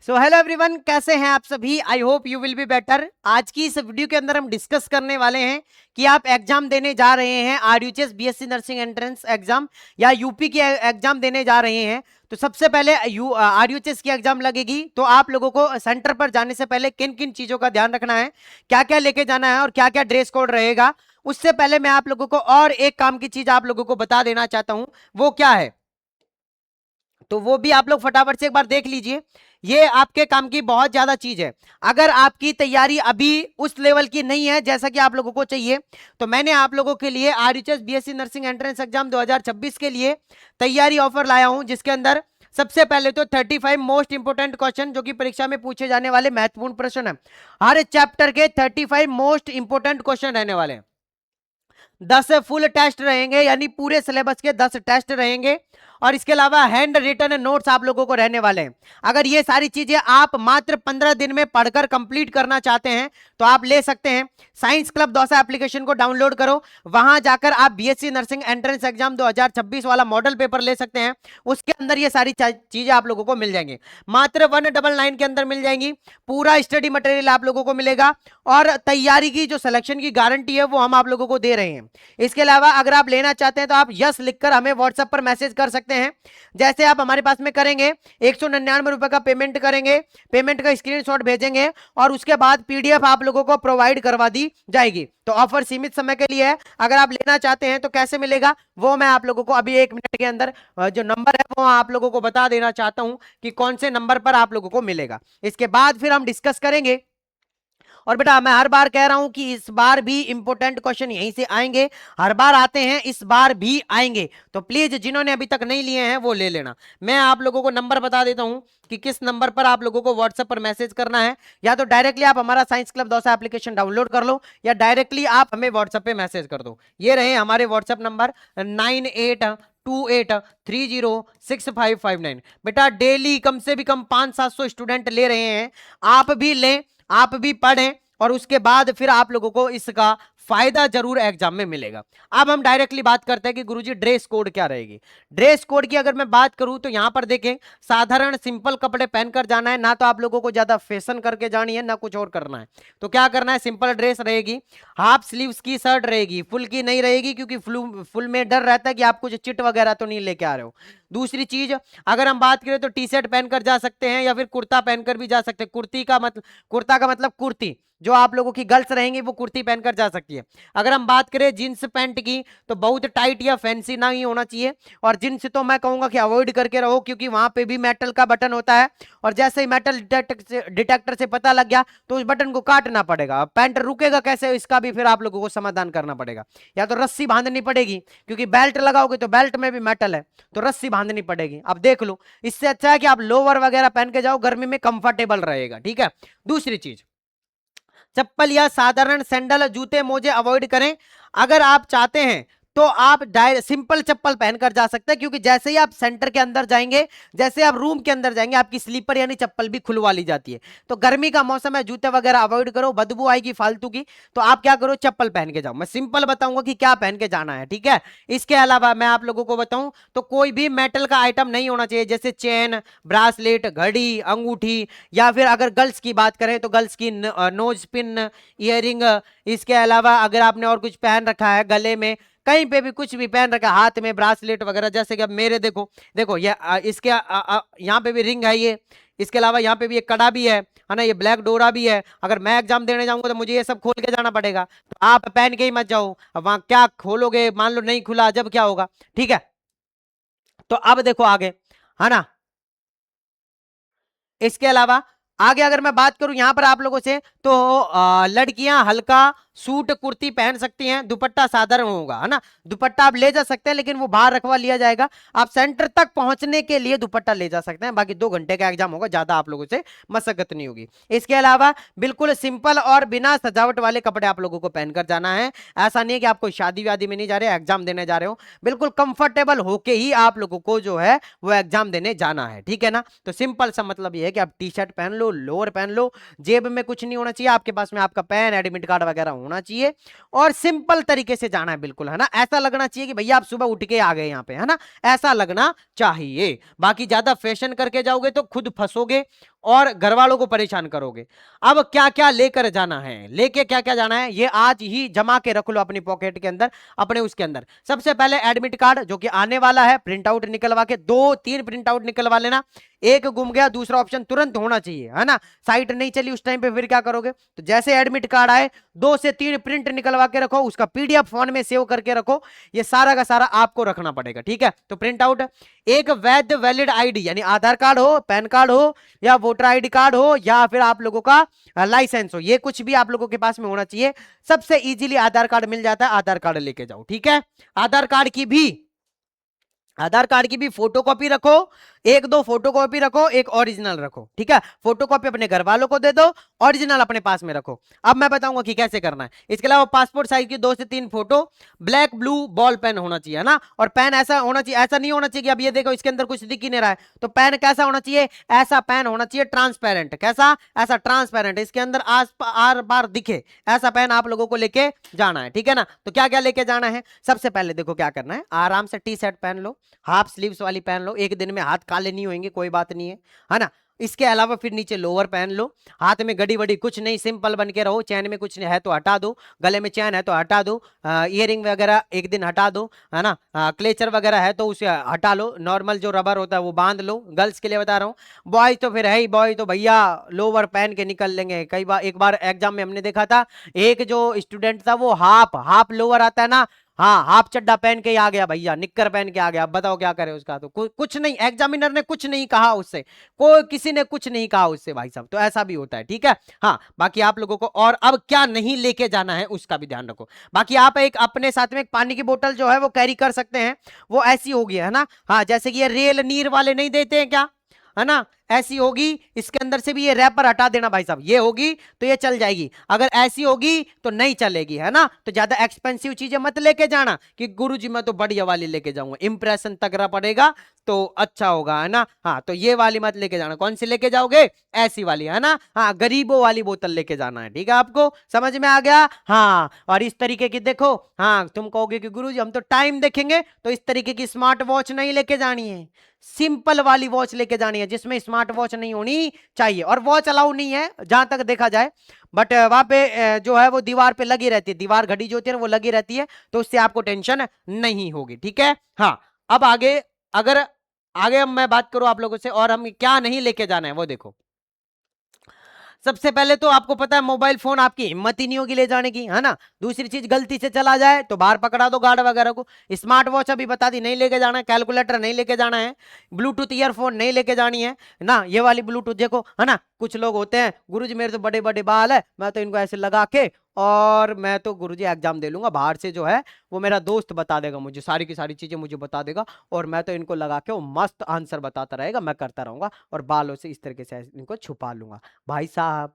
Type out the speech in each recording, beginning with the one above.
So hello everyone, कैसे हैं आप सभी। I hope you will be better. आज की इस वीडियो के अंदर हम डिस्कस करने वाले हैं कि आप एग्जाम देने जा रहे हैं, RUHS BSc nursing entrance exam या यूपी की एग्जाम देने जा रहे हैं। तो सबसे पहले आरयूएचएस की एग्जाम लगेगी, तो आप लोगों को सेंटर पर जाने से पहले किन किन चीजों का ध्यान रखना है, क्या क्या लेके जाना है और क्या क्या ड्रेस कोड रहेगा। उससे पहले मैं आप लोगों को और एक काम की चीज आप लोगों को बता देना चाहता हूं, वो क्या है तो वो भी आप लोग फटाफट से एक बार देख लीजिए। ये आपके काम की बहुत ज्यादा चीज है। अगर आपकी तैयारी अभी उस लेवल की नहीं है जैसा कि आप लोगों को चाहिए, तो मैंने आप लोगों के लिए RUHS BSc nursing entrance exam 2026 के लिए तैयारी ऑफर लाया हूं, जिसके अंदर सबसे पहले तो 35 मोस्ट इंपोर्टेंट क्वेश्चन जो कि परीक्षा में पूछे जाने वाले महत्वपूर्ण प्रश्न है। हर चैप्टर के 35 मोस्ट इंपोर्टेंट क्वेश्चन रहने वाले हैं। 10 फुल टेस्ट रहेंगे, यानी पूरे सिलेबस के 10 टेस्ट रहेंगे, और इसके अलावा हैंड रिटन नोट्स आप लोगों को रहने वाले हैं। अगर ये सारी चीजें आप मात्र 15 दिन में पढ़कर कंप्लीट करना चाहते हैं तो आप ले सकते हैं। साइंस क्लब दौसा एप्लीकेशन को डाउनलोड करो, वहां जाकर आप बीएससी नर्सिंग एंट्रेंस एग्जाम 2026 वाला मॉडल पेपर ले सकते हैं। उसके अंदर ये सारी चीजें आप लोगों को मिल जाएंगी, मात्र 199 के अंदर मिल जाएंगी। पूरा स्टडी मटेरियल आप लोगों को मिलेगा, और तैयारी की जो सिलेक्शन की गारंटी है वो हम आप लोगों को दे रहे हैं। इसके अलावा अगर आप लेना चाहते हैं तो आप यस लिखकर हमें व्हाट्सएप पर मैसेज कर सकते हैं। जैसे आप हमारे पास में करेंगे, 199 रुपए का पेमेंट करेंगे, पेमेंट का स्क्रीनशॉट भेजेंगे, और उसके बाद पीडीएफ आप लोगों को प्रोवाइड करवा दी जाएगी। तो ऑफर सीमित समय के लिए है। अगर आप लेना चाहते हैं तो कैसे मिलेगा वो मैं आप लोगों को अभी 1 मिनट के अंदर जो नंबर है वो आप लोगों को बता देना चाहता हूं कि कौन से नंबर पर आप लोगों को मिलेगा। इसके बाद फिर हम डिस्कस करेंगे। और बेटा मैं हर बार कह रहा हूं कि इस बार भी इंपॉर्टेंट क्वेश्चन यहीं से आएंगे, हर बार आते हैं, इस बार भी आएंगे। तो प्लीज जिन्होंने अभी तक नहीं लिए हैं वो ले लेना। मैं आप लोगों को नंबर बता देता हूं कि किस नंबर पर आप लोगों को व्हाट्सएप पर मैसेज करना है। या तो डायरेक्टली आप हमारा science club Dausa application download कर लो, या डायरेक्टली आप हमें व्हाट्सएप पे मैसेज कर दो। ये रहे हमारे व्हाट्सएप नंबर 9828306559। बेटा डेली कम से भी कम 500-700 स्टूडेंट ले रहे हैं, आप भी लें, आप भी पढ़ें, और उसके बाद फिर आप लोगों को इसका फायदा जरूर एग्जाम में मिलेगा। अब हम डायरेक्टली बात करते हैं कि गुरुजी ड्रेस कोड क्या रहेगी। ड्रेस कोड की अगर मैं बात करूं तो यहां पर देखें, साधारण सिंपल कपड़े पहनकर जाना है, ना तो आप लोगों को ज्यादा फैशन करके जानी है ना कुछ और करना है। तो क्या करना है, सिंपल ड्रेस रहेगी, हाफ स्लीव्स की शर्ट रहेगी, फुल की नहीं रहेगी, क्योंकि फुल में डर रहता है कि आप कुछ चिट वगैरह तो नहीं लेके आ रहे हो। दूसरी चीज, अगर हम बात करें तो टी शर्ट पहनकर जा सकते हैं या फिर कुर्ता पहनकर भी जा सकते हैं। कुर्ता का मतलब कुर्ती, जो आप लोगों की गर्ल्स रहेंगी वो कुर्ती पहनकर जा सकती है। अगर हम बात करें जींस पैंट की, तो बहुत टाइट या फैंसी ना ही होना चाहिए, और जींस तो मैं कहूंगा कि अवॉइड करके रहो, क्योंकि वहां पे भी मेटल का बटन होता है, और जैसे ही मेटल डिटेक्टर से पता लग गया तो उस बटन को काटना पड़ेगा। पैंट रुकेगा कैसे, इसका भी फिर आप लोगों को समाधान करना पड़ेगा। या तो रस्सी बांधनी पड़ेगी, क्योंकि बेल्ट लगाओगे तो बेल्ट में भी मेटल है, तो रस्सी बांधनी पड़ेगी। अब देख लो, इससे अच्छा है कि आप लोअर वगैरह पहन के जाओ, गर्मी में कंफर्टेबल रहेगा। ठीक है। दूसरी चीज, चप्पल या साधारण सैंडल, जूते मोजे अवॉइड करें। अगर आप चाहते हैं तो आप सिंपल चप्पल पहनकर जा सकते हैं, क्योंकि जैसे ही आप सेंटर के अंदर जाएंगे, जैसे आप रूम के अंदर जाएंगे, आपकी स्लीपर यानी चप्पल भी खुलवा ली जाती है। तो गर्मी का मौसम है, जूते वगैरह अवॉइड करो, बदबू आएगी फालतू की। तो आप क्या करो, चप्पल पहन के जाओ। मैं सिंपल बताऊंगा कि क्या पहन के जाना है, ठीक है। इसके अलावा मैं आप लोगों को बताऊं तो कोई भी मेटल का आइटम नहीं होना चाहिए, जैसे चेन, ब्रासलेट, घड़ी, अंगूठी, या फिर अगर गर्ल्स की बात करें तो गर्ल्स की नोज पिन, ईयरिंग। इसके अलावा अगर आपने और कुछ पहन रखा है गले में, कहीं पे भी कुछ भी पहन रखा, हाथ में ब्रासलेट वगैरह, जैसे कि अब मेरे देखो देखो ये इसके यहाँ पे भी रिंग है ये। इसके अलावा यहाँ पे भी एक कड़ा भी है ना, ये ब्लैक डोरा भी है। अगर मैं एग्जाम देने जाऊंगा तो मुझे ये सब खोल के जाना पड़ेगा, तो आप पहन के ही मत जाओ। अब वहां क्या खोलोगे, मान लो नहीं खुला, जब क्या होगा। ठीक है। तो अब देखो आगे, है ना। इसके अलावा आगे अगर मैं बात करूं यहां पर आप लोगों से, तो लड़कियां हल्का सूट कुर्ती पहन सकती हैं, दुपट्टा साधारण होगा, है ना। दुपट्टा आप ले जा सकते हैं, लेकिन वो बाहर रखवा लिया जाएगा। आप सेंटर तक पहुंचने के लिए दुपट्टा ले जा सकते हैं, बाकी 2 घंटे का एग्जाम होगा, ज्यादा आप लोगों से मशक्कत नहीं होगी। इसके अलावा बिल्कुल सिंपल और बिना सजावट वाले कपड़े आप लोगों को पहनकर जाना है। ऐसा नहीं है कि आप कोई शादी वादी में नहीं जा रहे, एग्जाम देने जा रहे हो, बिल्कुल कंफर्टेबल होके ही आप लोगों को जो है वो एग्जाम देने जाना है। ठीक है ना। तो सिंपल सा मतलब ये है कि आप टी शर्ट पहन लो, लोअर पहन लो, जेब में कुछ नहीं होना चाहिए, आपके पास में आपका पेन, एडमिट कार्ड वगैरह होना चाहिए, और सिंपल तरीके से जाना है, बिल्कुल, है ना। ऐसा लगना चाहिए कि भैया आप सुबह उठ के आ गए यहाँ पे, है ना, ऐसा लगना चाहिए। बाकी ज्यादा फैशन करके जाओगे तो खुद फंसोगे, और घर वालों को परेशान करोगे। अब क्या क्या लेकर जाना है, लेके क्या क्या जाना है, ये आज ही जमा के रख लो अपनी पॉकेट के अंदर, अपने उसके अंदर। सबसे पहले एडमिट कार्ड जो कि आने वाला है, प्रिंट आउट निकलवा के, 2-3 प्रिंट आउट निकलवा लेना। एक गुम गया, दूसरा ऑप्शन तुरंत होना चाहिए, है ना। साइट नहीं चली उस टाइम पे फिर क्या करोगे, तो जैसे एडमिट कार्ड आए 2 से 3 प्रिंट निकलवा के रखो, उसका पीडीएफ फोन में सेव करके रखो। ये सारा का सारा आपको रखना पड़ेगा, ठीक है। तो प्रिंट आउट, एक वैध वैलिड आईडी यानी आधार कार्ड हो, पैन कार्ड हो, या वोटर आईडी कार्ड हो, या फिर आप लोगों का लाइसेंस हो, ये कुछ भी आप लोगों के पास में होना चाहिए। सबसे इजीली आधार कार्ड मिल जाता है, आधार कार्ड लेके जाओ, ठीक है। आधार कार्ड की भी फोटोकॉपी रखो, 1-2 फोटोकॉपी रखो, एक ओरिजिनल रखो, ठीक है। फोटोकॉपी अपने घर वालों को दे दो, ओरिजिनल अपने पास में रखो। अब मैं बताऊंगा कि कैसे करना है। इसके अलावा पासपोर्ट साइज की 2 से 3 photo, black blue ball pen होना चाहिए, है ना। और पेन ऐसा होना चाहिए, ऐसा नहीं होना चाहिए कि अब ये देखो इसके अंदर कुछ दिख ही नहीं रहा है, तो पेन कैसा होना चाहिए, ऐसा पेन होना चाहिए ट्रांसपेरेंट। कैसा, ऐसा ट्रांसपेरेंट, इसके अंदर आर बार दिखे, ऐसा पेन आप लोगों को लेके जाना है, ठीक है ना। तो क्या क्या लेके जाना है, सबसे पहले देखो क्या करना है, आराम से टी शर्ट पहन लो, हाफ स्लीव्स वाली पहन लो, एक दिन में हाथ काले नहीं होंगे, कोई बात नहीं है ना। इसके अलावा फिर नीचे लोअर पहन लो, हाथ में घड़ी वड़ी कुछ नहीं, सिंपल बन के रहो, चैन में कुछ है तो हटा दो, गले में चैन है तो हटा दो, ईयरिंग वगैरह एक दिन हटा दो, है ना। क्लेचर वगैरह है तो उसे हटा लो, नॉर्मल जो रबर होता है वो बांध लो, गर्ल्स के लिए बता रहा हूँ। बॉय तो फिर है ही, बॉय तो भैया लोअर पहन के निकल लेंगे। कई बार, एक बार एग्जाम में हमने देखा था, एक जो स्टूडेंट था वो हाफ हाफ लोअर आता है ना, हाँ हाफ चड्डा पहन के आ गया भैया, निक्कर पहन के आ गया। अब बताओ क्या करे उसका, तो कुछ नहीं, एग्जामिनर ने कुछ नहीं कहा उससे, कोई किसी ने कुछ नहीं कहा उससे भाई साहब। तो ऐसा भी होता है, ठीक है। हाँ, बाकी आप लोगों को और अब क्या नहीं लेके जाना है उसका भी ध्यान रखो। बाकी आप एक अपने साथ में एक पानी की बोतल जो है वो कैरी कर सकते हैं, वो ऐसी होगी, है ना। हाँ, जैसे कि ये रेल नीर वाले नहीं देते हैं क्या, है ना, ऐसी होगी। इसके अंदर से भी ये रैपर हटा देना भाई साहब, ये होगी तो ये चल जाएगी, अगर ऐसी होगी तो नहीं चलेगी, है ना। तो ज्यादा एक्सपेंसिव चीजें मत लेके जाना कि गुरुजी मैं तो बढ़िया वाली लेके जाऊंगा, इंप्रेशन तगड़ा पड़ेगा तो अच्छा होगा, है ना। हाँ, तो ये वाली मत लेके जाना। कौन सी लेके जाओगे, ऐसी वाली, है ना। हाँ, गरीबों वाली बोतल लेके जाना है, ठीक है। आपको समझ में आ गया। हाँ, और इस तरीके की देखो, हाँ तुम कहोगे कि गुरुजी हम तो टाइम देखेंगे, तो इस तरीके की स्मार्ट वॉच नहीं लेके जानी है, सिंपल वाली वॉच लेके जानी है जिसमें स्मार्ट वॉच नहीं होनी चाहिए। और वॉच अलाउ नहीं है जहां तक देखा जाए, बट वहां पे जो है वो दीवार पे लगी रहती है, दीवार घड़ी जो होती है वो लगी रहती है, तो उससे आपको टेंशन नहीं होगी, ठीक है। हाँ, अब आगे, अगर आगे हम मैं बात करूं आप लोगों से और हम क्या नहीं लेके जाना है वो देखो। सबसे पहले तो आपको पता है मोबाइल फोन आपकी हिम्मत ही नहीं होगी ले जाने की, है ना। दूसरी चीज, गलती से चला जाए तो बाहर पकड़ा दो गार्ड वगैरह को। स्मार्ट वॉच अभी बता दी नहीं लेके जाना है, कैलकुलेटर नहीं लेके जाना है, ब्लूटूथ ईयरफोन नहीं लेके जानी है ना। ये वाली ब्लूटूथ देखो, है ना, कुछ लोग होते हैं गुरुजी मेरे तो बड़े बड़े बाल है, मैं तो इनको ऐसे लगा के और मैं तो गुरुजी एग्जाम दे लूंगा, बाहर से जो है वो मेरा दोस्त बता देगा मुझे, सारी की सारी चीजें मुझे बता देगा, और मैं तो इनको लगा के वो मस्त आंसर बताता रहेगा, मैं करता रहूंगा और बालों से इस तरीके से इनको छुपा लूंगा। भाई साहब,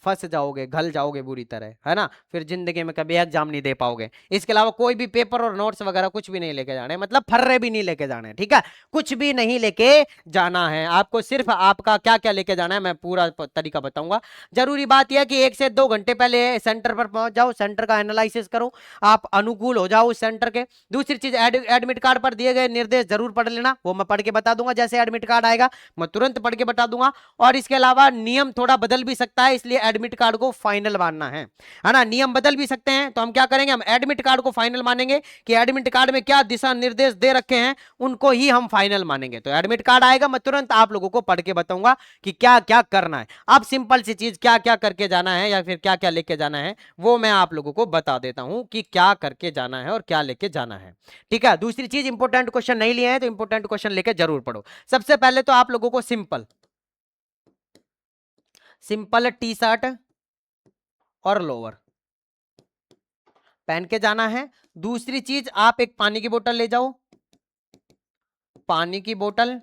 फंस जाओगे, घल जाओगे बुरी तरह, है ना। फिर जिंदगी में कभी एग्जाम नहीं दे पाओगे। इसके अलावा कोई भी पेपर और नोट्स वगैरह कुछ भी नहीं लेके जाने, मतलब फर्रे भी नहीं लेके जाने, ठीक है। कुछ भी नहीं लेके जाना है आपको, सिर्फ आपका क्या क्या लेके जाना है मैं पूरा तरीका बताऊंगा। जरूरी बात यह है कि 1 से 2 घंटे पहले सेंटर पर पहुंच जाओ, सेंटर का एनालिसिस करो, आप अनुकूल हो जाओ उस सेंटर के। दूसरी चीज, एडमिट कार्ड पर दिए गए निर्देश जरूर पढ़ लेना, वो मैं पढ़ के बता दूंगा, जैसे एडमिट कार्ड आएगा मैं तुरंत पढ़ के बता दूंगा। और इसके अलावा नियम थोड़ा बदल भी सकता है, इसलिए एडमिट कार्ड को फाइनल मानना है ना। नियम बदल भी सकते हैं, तो हम क्या करेंगे, हम एडमिट कार्ड को फाइनल मानेंगे कि एडमिट कार्ड में क्या दिशा निर्देश दे रखे हैं उनको ही हम फाइनल मानेंगे। तो एडमिट कार्ड आएगा मैं तुरंत आप लोगों को पढ़ के बताऊंगा कि क्या क्या करना है। अब सिंपल सी चीज, क्या क्या करके जाना है या फिर क्या क्या लेके जाना है वो मैं आप लोगों को बता देता हूं कि क्या करके जाना है और क्या लेके जाना है, ठीक है। दूसरी चीज, इंपोर्टेंट क्वेश्चन नहीं लिए हैं तो इंपोर्टेंट क्वेश्चन लेके जरूर पढ़ो। सबसे पहले तो आप लोगों को सिंपल सिंपल टी शर्ट और लोअर पहन के जाना है। दूसरी चीज, आप एक पानी की बोतल ले जाओ, पानी की बोतल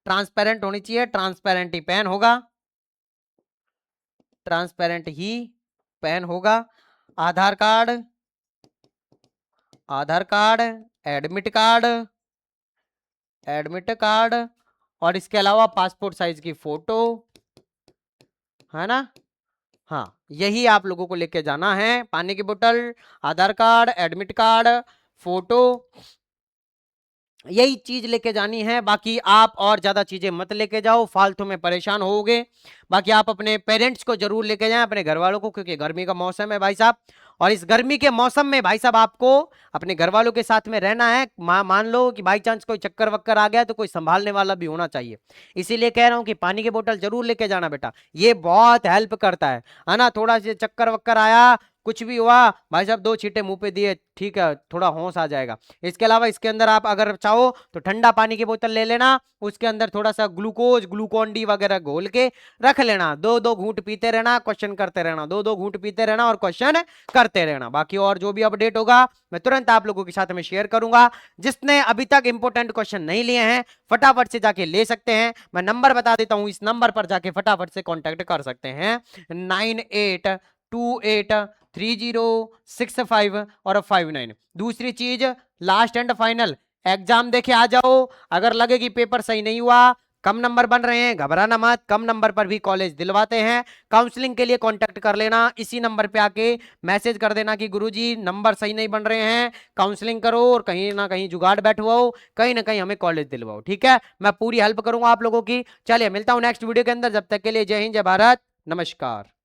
ट्रांसपेरेंट होनी चाहिए, ट्रांसपेरेंट ही पेन होगा, ट्रांसपेरेंट ही पेन होगा। Aadhaar card, Aadhaar card, admit card, admit card, और इसके अलावा पासपोर्ट साइज की फोटो, है ना। हाँ, यही आप लोगों को लेके जाना है, पानी की बोतल, आधार कार्ड, एडमिट कार्ड, फोटो, यही चीज लेके जानी है, बाकी आप और ज्यादा चीजें मत लेके जाओ, फालतू में परेशान होगे। बाकी आप अपने पेरेंट्स को जरूर लेके जाएं, अपने घर वालों को, क्योंकि गर्मी का मौसम है भाई साहब। और इस गर्मी के मौसम में भाई साहब आपको अपने घर वालों के साथ में रहना है। मान लो कि बाई चांस कोई चक्कर वक्कर आ गया तो कोई संभालने वाला भी होना चाहिए। इसीलिए कह रहा हूं कि पानी की बोतल जरूर लेके जाना बेटा, ये बहुत हेल्प करता है ना। थोड़ा सा चक्कर वक्कर आया, कुछ भी हुआ, भाई साहब 2 छींटे मुंह पे दिए, ठीक है, थोड़ा होश आ जाएगा। इसके अलावा इसके अंदर आप अगर चाहो तो ठंडा पानी की बोतल ले लेना, उसके अंदर थोड़ा सा ग्लूकोज, ग्लूकॉन डी वगैरह घोल के रख लेना। 2-2 घूंट पीते रहना, क्वेश्चन करते रहना, 2-2 घूंट पीते रहना और क्वेश्चन करते रहना। बाकी और जो भी अपडेट होगा मैं तुरंत आप लोगों के साथ में शेयर करूंगा। जिसने अभी तक इंपोर्टेंट क्वेश्चन नहीं लिए हैं फटाफट से जाके ले सकते हैं। मैं नंबर बता देता हूं, इस नंबर पर जाके फटाफट से कॉन्टेक्ट कर सकते हैं, 98283065 और 59। दूसरी चीज, लास्ट एंड फाइनल, एग्जाम देखे आ जाओ। अगर लगे कि पेपर सही नहीं हुआ, कम नंबर बन रहे हैं, घबराना मत, कम नंबर पर भी कॉलेज दिलवाते हैं। काउंसलिंग के लिए कांटेक्ट कर लेना, इसी नंबर पे आके मैसेज कर देना कि गुरुजी नंबर सही नहीं बन रहे हैं, काउंसलिंग करो और कहीं ना कहीं जुगाड़ बैठवाओ, कहीं ना कहीं हमें कॉलेज दिलवाओ। ठीक है, मैं पूरी हेल्प करूंगा आप लोगों की। चलिए मिलता हूं नेक्स्ट वीडियो के अंदर, जब तक के लिए जय हिंद, जय भारत, नमस्कार।